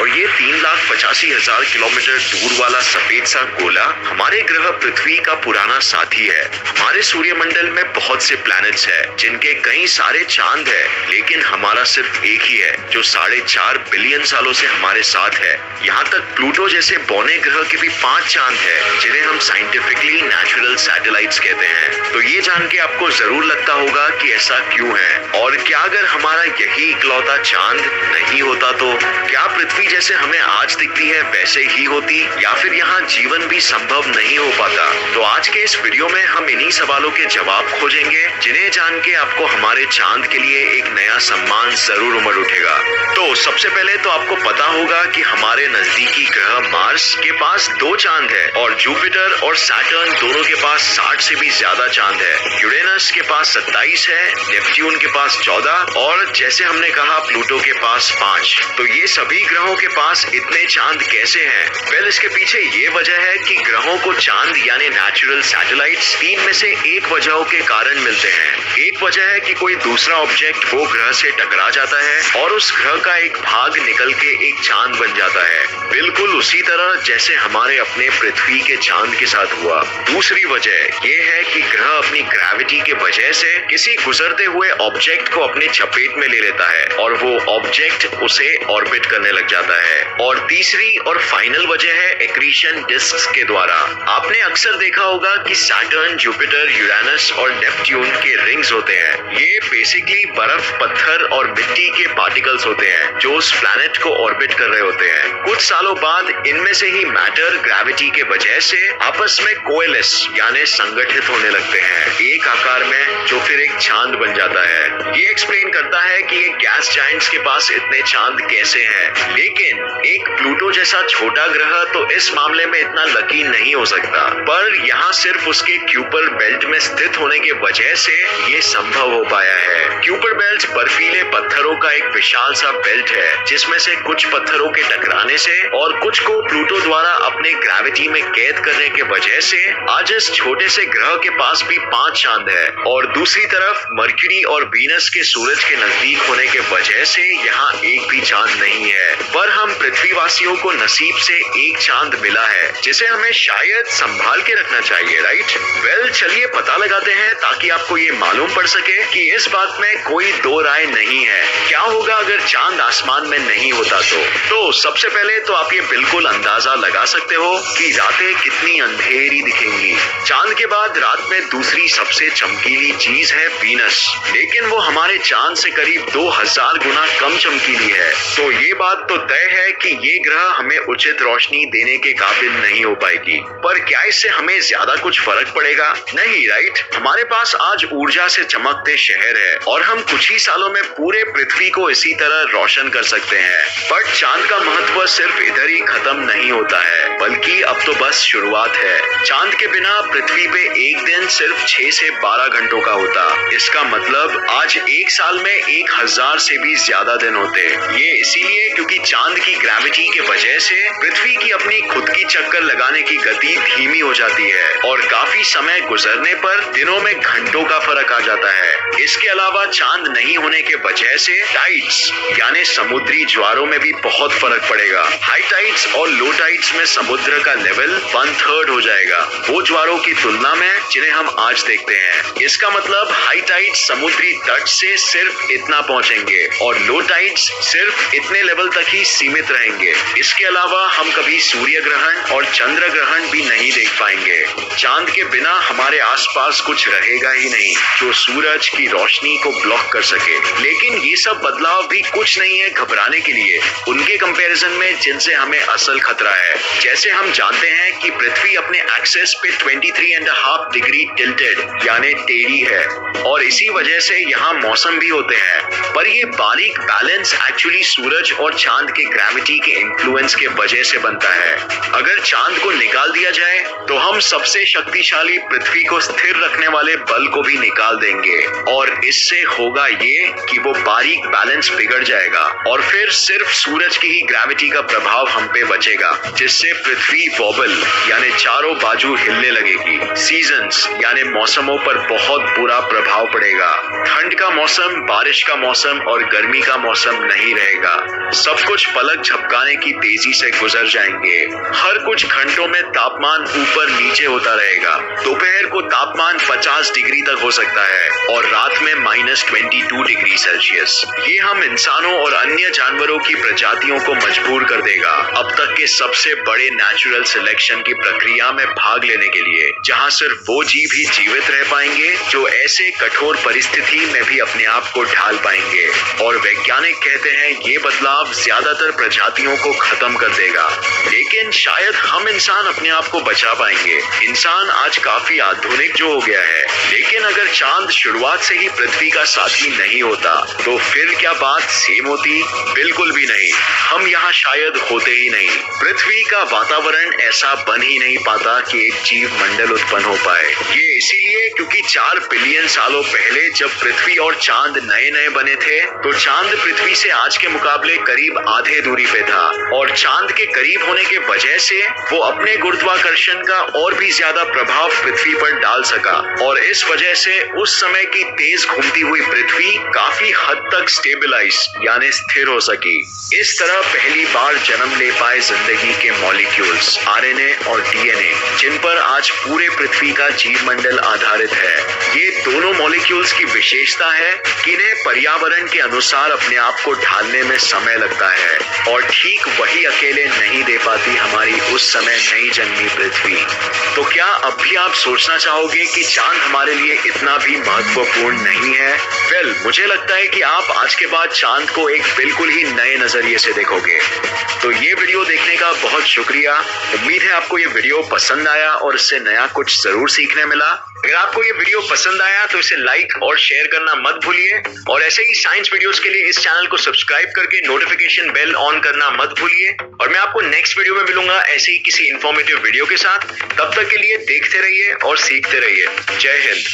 और ये 3,85,000 किलोमीटर दूर वाला सफेद सा गोला हमारे ग्रह पृथ्वी का पुराना साथी है। हमारे सूर्यमंडल में बहुत से प्लैनेट्स हैं, जिनके कई सारे चांद है, लेकिन हमारा सिर्फ एक ही है जो 4.5 बिलियन सालों से हमारे साथ है। यहाँ तक प्लूटो जैसे बौने ग्रह के भी 5 चांद है, जिन्हें हम साइंटिफिकली नेचुरल सैटेलाइट्स कहते हैं। तो ये जान के आपको जरूर लगता होगा कि ऐसा क्यों है, और क्या अगर हमारा यही इकलौता चांद नहीं होता तो क्या पृथ्वी जैसे हमें आज दिखती है वैसे ही होती, या फिर यहाँ जीवन भी संभव नहीं हो पाता। तो आज के इस वीडियो में हम इन्हीं सवालों के जवाब खोजेंगे, जिन्हें जान के आपको हमारे चांद के लिए एक नया सम्मान जरूर उमड़ उठेगा। तो सबसे पहले तो आपको पता होगा कि हमारे नजदीकी ग्रह मार्स के पास 2 चांद है, और जुपिटर और सैटर्न दोनों के पास 60 से भी ज्यादा चांद है। यूरेनस के पास 27 है, नेपट्यून के पास 14, और जैसे हमने कहा प्लूटो के पास 5। तो ये सभी ग्रहों के पास इतने चांद कैसे हैं? वेल, इसके पीछे ये वजह है कि ग्रहों को चांद यानी नेचुरल सैटेलाइट्स 3 में से एक वजहों के कारण मिलते हैं। एक वजह है कि कोई दूसरा ऑब्जेक्ट वो ग्रह से टकरा जाता है और उस ग्रह का एक भाग निकल के एक चांद बन जाता है, बिल्कुल उसी तरह जैसे हमारे अपने पृथ्वी के चांद के साथ हुआ। दूसरी वजह ये है कि ग्रह अपनी ग्रेविटी के वजह से किसी गुजरते हुए ऑब्जेक्ट को अपने चपेट में ले लेता है और वो ऑब्जेक्ट उसे ऑर्बिट करने लग जाता है। और तीसरी और फाइनल वजह है एक्रीशन डिस्क्स के द्वारा। आपने अक्सर देखा होगा कि सैटर्न, जुपिटर, यूरेनस और नेपट्यून के रिंग्स होते हैं। ये बेसिकली बर्फ, पत्थर और मिट्टी के पार्टिकल्स होते हैं जो उस प्लैनेट को ऑर्बिट कर रहे होते हैं। कुछ सालों बाद इनमें से ही मैटर ग्रेविटी के वजह से आपस में कोएलिस यानी संगठित होने लगते हैं एक आकार में, जो फिर एक चांद बन जाता है। ये एक्सप्लेन करता है कि ये गैस जायंट्स के पास इतने चांद कैसे हैं। लेकिन एक प्लूटो जैसा छोटा ग्रह तो इस मामले में इतना लकी नहीं हो सकता, पर यहाँ सिर्फ उसके क्यूपर बेल्ट में स्थित होने के वजह से ये संभव हो पाया है। क्यूपर बेल्ट बर्फीले पत्थरों का एक विशाल सा बेल्ट है, जिसमें से कुछ पत्थरों के टकराने से और कुछ को प्लूटो द्वारा अपने ग्रेविटी में कैद करने के वजह से आज इस छोटे से ग्रह के पास भी 5 चांद है। और दूसरी तरफ मर्क्यूरी और वीनस के सूरज के नजदीक होने के वजह से यहाँ एक भी चांद नहीं है। पर हम पृथ्वीवासियों को नसीब से एक चांद मिला है, जिसे हमें शायद संभाल के रखना चाहिए, राइट? वेल, चलिए पता लगाते हैं ताकि आपको ये मालूम पड़ सके कि इस बात में कोई दो राय नहीं है। क्या होगा अगर चांद आसमान में नहीं होता तो सबसे पहले तो आप ये बिल्कुल अंदाजा लगा सकते हो कि रातें कितनी अंधेरी दिखेंगी। चांद के बाद रात में दूसरी सबसे चमकीली चीज है वीनस, लेकिन वो हमारे चांद से करीब 2000 गुना कम चमकीली है। तो ये बात तो तय है कि ये ग्रह हमें उचित रोशनी देने के काबिल नहीं हो पाएगी। पर क्या इससे हमें ज्यादा कुछ फर्क पड़ेगा? नहीं, राइट? हमारे पास आज ऊर्जा से चमकते शहर है और हम कुछ ही सालों में पूरे पृथ्वी को इसी तरह रोशन कर सकते हैं। पर चांद का महत्व सिर्फ इधर ही खत्म नहीं होता है, बल्कि अब तो बस शुरुआत है। चांद के बिना पृथ्वी पे एक दिन सिर्फ 6 से 12 घंटों का होता। इसका मतलब आज एक साल में 1000 से भी ज्यादा दिन होते। ये इसीलिए क्योंकि चांद की ग्रेविटी के वजह से पृथ्वी की अपनी खुद की चक्कर लगाने की गति धीमी हो जाती है और काफी समय गुजरने पर दिनों में घंटों का फर्क आ जाता है। इसके अलावा चांद नहीं होने के वजह से टाइड्स यानी समुद्री ज्वारों में भी बहुत फर्क पड़ेगा। हाई टाइड्स और लो टाइड्स में समुद्र का लेवल 1/3 हो जाएगा वो ज्वारों की तुलना में जिन्हें हम आज देखते हैं। इसका मतलब हाई टाइड्स समुद्री तट से सिर्फ इतना पहुंचेंगे और लो टाइड्स सिर्फ इतने लेवल तक ही सीमित रहेंगे। इसके अलावा हम कभी सूर्य ग्रहण और चंद्र ग्रहण भी नहीं देख पाएंगे। चांद के बिना हमारे आसपास कुछ रहेगा ही नहीं जो सूरज की रोशनी को ब्लॉक कर सके। लेकिन ये सब बदलाव भी कुछ नहीं है घबराने के लिए उनके कंपैरिजन में जिनसे हमें असल खतरा है। जैसे हम जानते हैं कि पृथ्वी अपने एक्सेस पे 23.5 डिग्री टिल्टेड यानी टेढ़ी है और इसी वजह से यहाँ मौसम भी होते हैं। पर ये बारीक बैलेंस एक्चुअली सूरज और चांद के ग्रेविटी के इन्फ्लुएंस के वजह से बनता है। अगर चांद को निकाल दिया जाए तो हम सबसे शक्तिशाली पृथ्वी को स्थिर रखने वाले बल को भी निकाल देंगे और इससे होगा ये कि वो बारीक बैलेंस बिगड़ जाएगा और फिर सिर्फ सूरज की ही ग्रेविटी का प्रभाव हम पे बचेगा, जिससे पृथ्वी वॉबल यानी चारों बाजू हिलने लगेगी। सीजन्स यानी मौसमों पर बहुत बुरा प्रभाव पड़ेगा। ठंड का मौसम, बारिश का मौसम और गर्मी का मौसम नहीं रहेगा। सब कुछ पलक झपकाने की तेजी से गुजर जाएंगे। हर कुछ घंटों में तापमान ऊपर नीचे होता रहेगा। दोपहर को तापमान 50 डिग्री तक हो सकता है और रात में -22 डिग्री सेल्सियस। ये हम इंसानों और अन्य जानवरों की प्रजातियों को मजबूर कर देगा अब तक के सबसे बड़े नेचुरल सिलेक्शन की प्रक्रिया में भाग लेने के लिए, जहां सिर्फ वो जीव ही जीवित रह पाएंगे जो ऐसे कठोर परिस्थिति में भी अपने आप को ढाल पाएंगे। और वैज्ञानिक कहते हैं ये बदलाव ज्यादातर प्रजातियों को खत्म कर देगा, लेकिन शायद हम इंसान अपने आप को बचा पाएंगे। इंसान आज काफी आधुनिक जो हो गया है, लेकिन अगर चांद शुरुआत से ही पृथ्वी का साथी नहीं होता तो फिर क्या बात सेम होती? बिल्कुल भी नहीं। हम यहाँ शायद होते ही नहीं। पृथ्वी का वातावरण ऐसा बन ही नहीं पाता कि एक जीव मंडल उत्पन्न हो पाए। ये इसीलिए क्योंकि 4 बिलियन सालों पहले जब पृथ्वी और चांद नए नए बने थे तो चांद पृथ्वी से आज के मुकाबले करीब आधे दूरी पे था, और चांद के करीब होने के वजह से वो अपने गुरुत्वाकर्षण का और भी ज्यादा प्रभाव पृथ्वी पर डाल सका, और इस वजह से उस समय की तेज घूमती हुई पृथ्वी काफी हद तक स्टेबलाइज यानी स्थिर हो सकी। इस तरह पहली बार जन्म ले पाए जिंदगी के मॉलिक्यूल्स आरएनए और डीएनए, जिन पर आज पूरे पृथ्वी का जीव मंडल आधारित है। ये दोनों मॉलिक्यूल्स की विशेषता है कि इन्हें पर्यावरण के अनुसार अपने आप को ढालने में समय लगता है, और ठीक वही अकेले नहीं दे पाती हमारी उस समय नई जन्मी पृथ्वी। तो क्या अब भी आप सोचना चाहोगे कि चांद हमारे लिए इतना भी महत्वपूर्ण नहीं है? वेल, मुझे लगता है कि आप आज के बाद चांद को एक बिल्कुल ही नए नजरिए से देखोगे। तो ये वीडियो देखने का बहुत शुक्रिया। उम्मीद है आपको ये वीडियो पसंद आया और इससे नया कुछ जरूर सीखने मिला। अगर आपको ये वीडियो पसंद आया तो इसे लाइक और शेयर करना मत भूलिए, और ऐसे ही साइंस वीडियोस के लिए इस चैनल को सब्सक्राइब करके नोटिफिकेशन बेल ऑन करना मत भूलिए। और मैं आपको नेक्स्ट वीडियो में मिलूंगा ऐसे ही किसी इंफॉर्मेटिव वीडियो के साथ। तब तक के लिए देखते रहिए और सीखते रहिए। जय हिंद।